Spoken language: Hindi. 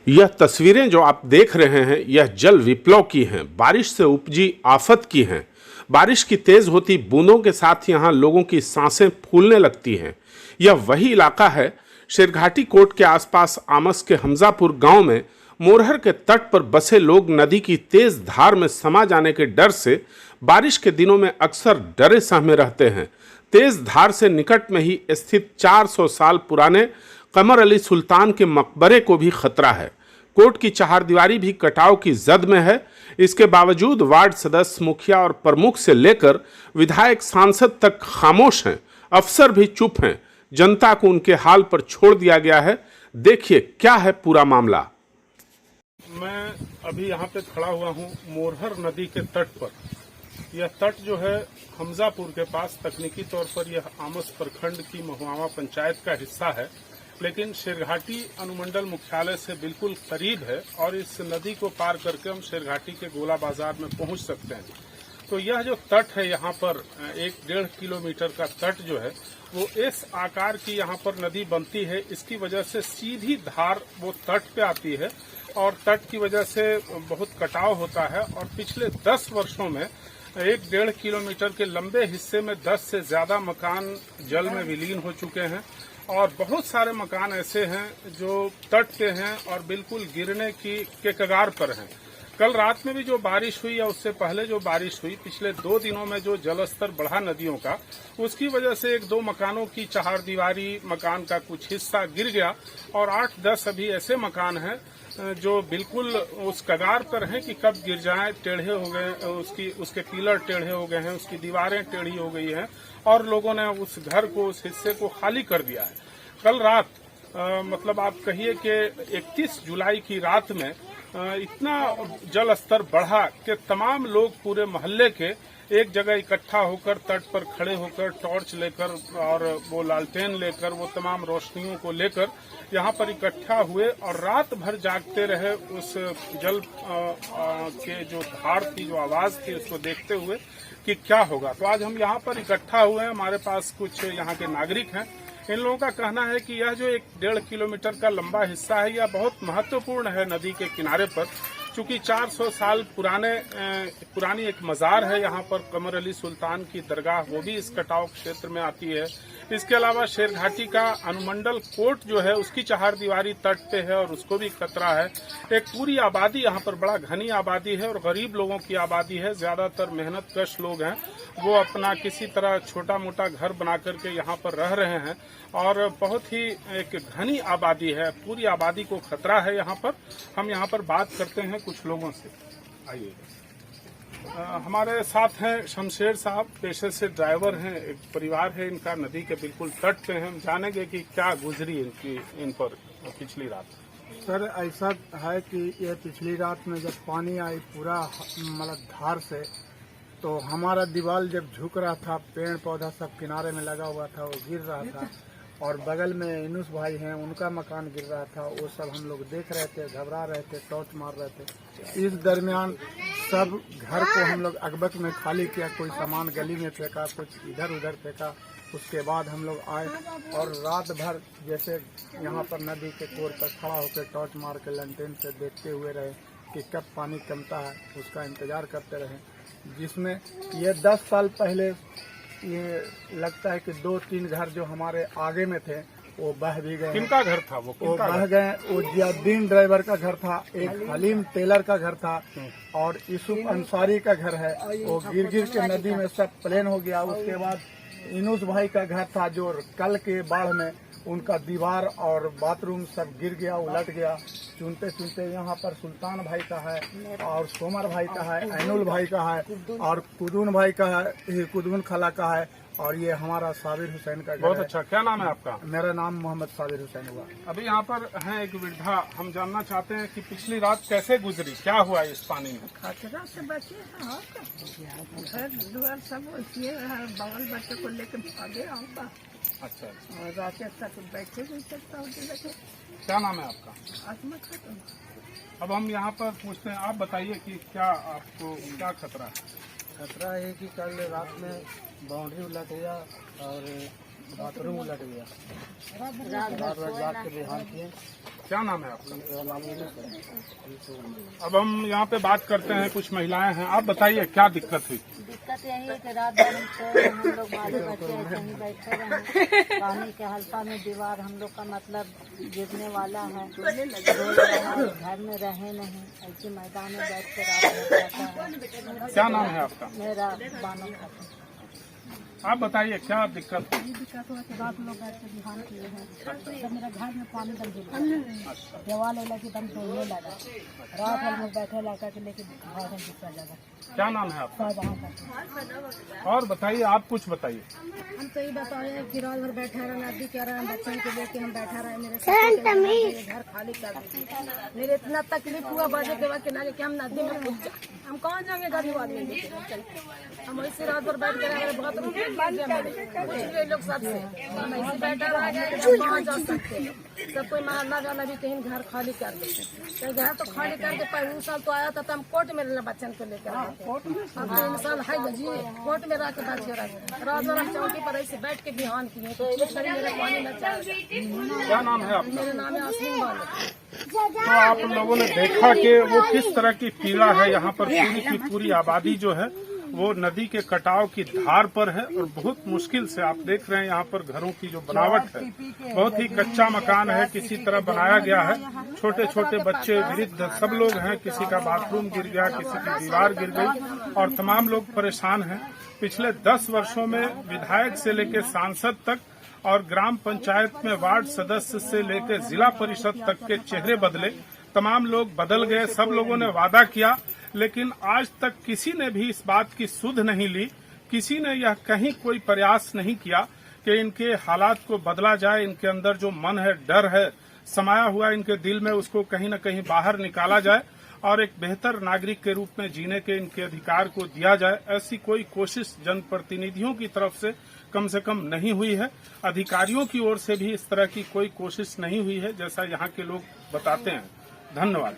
यह तस्वीरें जो आप देख रहे हैं यह जल विप्लव की हैं, बारिश से उपजी आफत की हैं। बारिश की तेज होती बूंदों के साथ यहां लोगों की सांसें फूलने लगती हैं। यह वही इलाका है शेरघाटी कोट के आसपास आमस के हमजापुर गांव में मोरहर के तट पर बसे लोग नदी की तेज धार में समा जाने के डर से बारिश के दिनों में अक्सर डरे सहमे रहते हैं। तेज धार से निकट में ही स्थित 400 साल पुराने कमर अली सुल्तान के मकबरे को भी खतरा है। कोर्ट की चहारदीवारी भी कटाव की जद में है। इसके बावजूद वार्ड सदस्य, मुखिया और प्रमुख से लेकर विधायक, सांसद तक खामोश हैं। अफसर भी चुप हैं। जनता को उनके हाल पर छोड़ दिया गया है। देखिए क्या है पूरा मामला। मैं अभी यहाँ पे खड़ा हुआ हूँ मोरहर नदी के तट पर। यह तट जो है हमजापुर के पास, तकनीकी तौर पर यह आमस प्रखंड की महुआवा पंचायत का हिस्सा है, लेकिन शेरघाटी अनुमंडल मुख्यालय से बिल्कुल करीब है और इस नदी को पार करके हम शेरघाटी के गोला बाजार में पहुंच सकते हैं। तो यह जो तट है यहाँ पर 1-1.5 किलोमीटर का तट जो है वो इस आकार की यहाँ पर नदी बनती है। इसकी वजह से सीधी धार वो तट पे आती है और तट की वजह से बहुत कटाव होता है। और पिछले 10 वर्षों में 1-1.5 किलोमीटर के लंबे हिस्से में 10 से ज्यादा मकान जल में विलीन हो चुके हैं और बहुत सारे मकान ऐसे हैं जो तट पे हैं और बिल्कुल गिरने के कगार पर हैं। कल रात में भी जो बारिश हुई या उससे पहले जो बारिश हुई, पिछले 2 दिनों में जो जलस्तर बढ़ा नदियों का, उसकी वजह से 1-2 मकानों की चहारदीवारी, मकान का कुछ हिस्सा गिर गया और 8-10 अभी ऐसे मकान हैं जो बिल्कुल उस कगार पर हैं कि कब गिर जाएं, टेढ़े हो गए, उसके पिलर टेढ़े हो गए हैं, उसकी दीवारें टेढ़ी हो गई हैं और लोगों ने उस घर को, उस हिस्से को खाली कर दिया है। कल रात मतलब आप कहिए कि 31 जुलाई की रात में इतना जल स्तर बढ़ा कि तमाम लोग पूरे मोहल्ले के एक जगह इकट्ठा होकर तट पर खड़े होकर टॉर्च लेकर और वो लालटेन लेकर, वो तमाम रोशनियों को लेकर यहाँ पर इकट्ठा हुए और रात भर जागते रहे उस जल के जो धार थी, जो आवाज थी, उसको देखते हुए कि क्या होगा। तो आज हम यहाँ पर इकट्ठा हुए हैं। हमारे पास कुछ यहाँ के नागरिक हैं। इन लोगों का कहना है कि यह जो 1-1.5 किलोमीटर का लंबा हिस्सा है, यह बहुत महत्वपूर्ण है नदी के किनारे पर, चूंकि 400 साल पुरानी एक मजार है यहाँ पर, कमर अली सुल्तान की दरगाह, वो भी इस कटाव क्षेत्र में आती है। इसके अलावा शेरघाटी का अनुमंडल कोर्ट जो है उसकी चहारदीवारी तट पे है और उसको भी खतरा है। एक पूरी आबादी यहाँ पर, बड़ा घनी आबादी है और गरीब लोगों की आबादी है। ज्यादातर मेहनतकश लोग हैं, वो अपना किसी तरह छोटा मोटा घर बना करके यहाँ पर रह रहे हैं और बहुत ही एक घनी आबादी है। पूरी आबादी को खतरा है यहाँ पर। हम यहाँ पर बात करते हैं कुछ लोगों से। आइए, हमारे साथ हैं शमशेर साहब, पेशे से ड्राइवर हैं। एक परिवार है इनका, नदी के बिल्कुल तट पे हैं। हम जानेंगे कि क्या गुजरी इन पर पिछली रात। सर, ऐसा है कि यह पिछली रात में जब पानी आई पूरा मतलब धार से, तो हमारा दीवार जब झुक रहा था, पेड़ पौधा सब किनारे में लगा हुआ था, वो गिर रहा था और बगल में इनुस भाई हैं, उनका मकान गिर रहा था। वो सब हम लोग देख रहे थे, घबरा रहे थे, टॉर्च मार रहे थे। इस दरमियान सब घर को हम लोग अगबक में खाली किया, कोई सामान गली में फेंका, कुछ इधर उधर फेंका। उसके बाद हम लोग आए और रात भर जैसे यहाँ पर नदी के कोर पर खड़ा होकर टॉर्च मार के लैंटेन से देखते हुए रहे कि कब पानी कमता है, उसका इंतजार करते रहे। जिसमें ये 10 साल पहले ये लगता है कि 2-3 घर जो हमारे आगे में थे वो बह भी गए। किनका घर था वो बह गए। वो जियाउद्दीन ड्राइवर का घर था, एक हलीम टेलर का घर था और यूसुफ अंसारी का घर है। वो गिर के नदी में सब प्लेन हो गया। उसके बाद इनुस भाई का घर था जो कल के बाढ़ में उनका दीवार और बाथरूम सब गिर गया, उलट गया। चुनते चुनते यहाँ पर सुल्तान भाई का है और सोमर भाई का है, ऐनुल भाई का है और कुदून भाई का है, कुदून खला का है और ये हमारा साबिर हुसैन का घर। बहुत अच्छा। क्या नाम है आपका? मेरा नाम मोहम्मद साबिर हुसैन हुआ। अभी यहाँ पर है एक वृद्धा, हम जानना चाहते हैं कि पिछली रात कैसे गुजरी, क्या हुआ इस पानी में? खतरा से बचे हैं और घर द्वार सब बगल बच्चे को लेकर भागे होगा। अच्छा, और रात तक बैठे भी सकता होते। क्या नाम है आपका? आत्मा खत्म। अब हम यहाँ पर पूछते हैं, आप बताइए कि क्या आपको क्या खतरा है? खतरा है कि कल रात में बाउंड्री उलट गया और बाथरूम उलट गया। रात भर जाग के बिहान किए क्या नाम है आपका? अब हम यहाँ पे बात करते हैं, कुछ महिलाएं हैं। आप बताइए क्या दिक्कत हुई? दिक्कत यही है कि रात भर हम लोग बाल बच्चे ऐसे ही बैठे रहे। पानी के हल्का में दीवार हम लोग का मतलब गिरने वाला है। घर में रहे नहीं, ऐसे मैदान में बैठ के रात भर रहता है। क्या नाम है आपका? मेरा बानो खातून। आप बताइए क्या दिक्कत हुई? दिक्कत हुआ कि रात लोग बैठ के बिहान किए हैं। जब मेरा घर में पानी दम गिर देवाल लगी दम तोड़ने लगा। रात भर में बैठे लगा के लेके घर में दूसरा जगह। क्या नाम है आपका? शाहजहां। और बताइए, आप कुछ बताइए। हम तो ये बताए कि रात भर बैठा रहे, नदी कह रहे हैं बच्चों को लेके हम बैठा रहे। मेरे घर खाली कर दीजिए। मेरे इतना तकलीफ हुआ बजे के बाद कि हम नदी में कूद जाए। हम कहाँ जाएंगे गरीब आदमी लेके? हम ऐसे रात भर बैठ कर रहे, बहुत रुपये लग गया मेरे। पूछ लिए लोग सबसे, हम ऐसे बैठा रहे, कहाँ जा सकते हैं? सब कोई मारना जाना भी कहीं घर खाली कर देते। घर तो खाली करके पहले साल तो आया था तो हम कोर्ट में रहना बच्चन को लेकर आए थे। अब 3 साल है जी कोर्ट में रह के बैठ के रहे। रात भर हम चौकी पर ऐसे बैठ के बिहान किए तो मेरा पानी न चाहे। क्या नाम है आपका? मेरा नाम है आसिम बानो। तो आप लोगों ने देखा कि वो किस तरह की पीड़ा है। यहाँ पर पूरी की पूरी आबादी जो है वो नदी के कटाव की धार पर है और बहुत मुश्किल से आप देख रहे हैं यहाँ पर घरों की जो बनावट है, बहुत ही कच्चा मकान है, किसी तरह बनाया गया है। छोटे छोटे बच्चे, वृद्ध सब लोग हैं। किसी का बाथरूम गिर गया, किसी की दीवार गिर गई और तमाम लोग परेशान हैं। पिछले 10 वर्षों में विधायक से लेकर सांसद तक और ग्राम पंचायत में वार्ड सदस्य से लेकर जिला परिषद तक के चेहरे बदले, तमाम लोग बदल गए। सब लोगों ने वादा किया, लेकिन आज तक किसी ने भी इस बात की सुध नहीं ली। किसी ने यह कहीं कोई प्रयास नहीं किया कि इनके हालात को बदला जाए। इनके अंदर जो मन है, डर है समाया हुआ इनके दिल में, उसको कहीं न कहीं बाहर निकाला जाए और एक बेहतर नागरिक के रूप में जीने के इनके अधिकार को दिया जाए। ऐसी कोई कोशिश जनप्रतिनिधियों की तरफ से कम नहीं हुई है। अधिकारियों की ओर से भी इस तरह की कोई कोशिश नहीं हुई है, जैसा यहाँ के लोग बताते हैं। धन्यवाद।